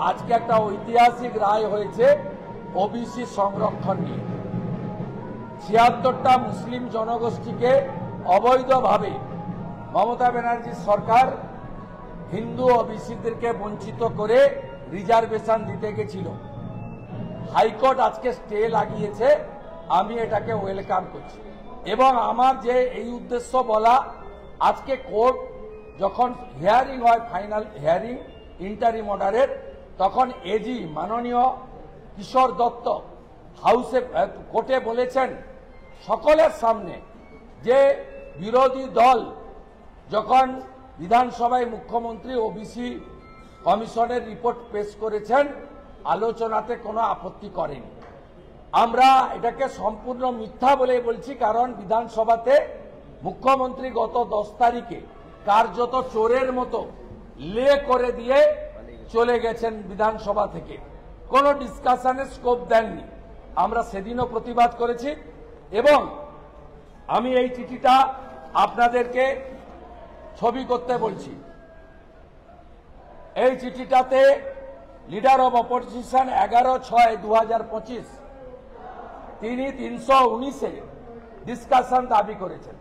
আজকে একটা ঐতিহাসিক রায় হয়েছে ওবিসি সংরক্ষণ নিয়ে। ৭৬টা মুসলিম জনগোষ্ঠীকে অবৈধভাবে মমতা ব্যানার্জির সরকার হিন্দু ওবিসিদেরকে বঞ্চিত করে রিজার্ভেশন দিতে গেছিল। হাইকোর্ট আজকে স্টে লাগিয়েছে, আমি এটাকে ওয়েলকাম করছি। এবং আমার যে এই উদ্দেশ্য বলা, আজকে কোর্ট যখন হিয়ারিং হয়, ফাইনাল হিয়ারিং ইন্টারিম অর্ডারের, তখন এজি মাননীয় কিশোর দত্ত হাউসে কোর্টে বলেছেন সকলের সামনে যে বিরোধী দল যখন বিধানসভায় মুখ্যমন্ত্রী ওবিসি কমিশনের রিপোর্ট পেশ করেছেন, আলোচনাতে কোনো আপত্তি করেনি। আমরা এটাকে সম্পূর্ণ মিথ্যা বলে বলছি, কারণ বিধানসভাতে মুখ্যমন্ত্রী গত 10 তারিখে কার্যত চোরের মতো লে করে দিয়ে চলে গেছেন বিধানসভা থেকে, কোনো ডিসকাশনের স্কোপ দেননি। আমরা সেদিনও প্রতিবাদ করেছি এবং আমি এই চিঠিটা আপনাদেরকে ছবি করতে বলছি। এই চিঠিটাতে লিডার অব অপোজিশন 11/6/2025 তিনি 319-এ ডিসকাশন দাবি করেছেন।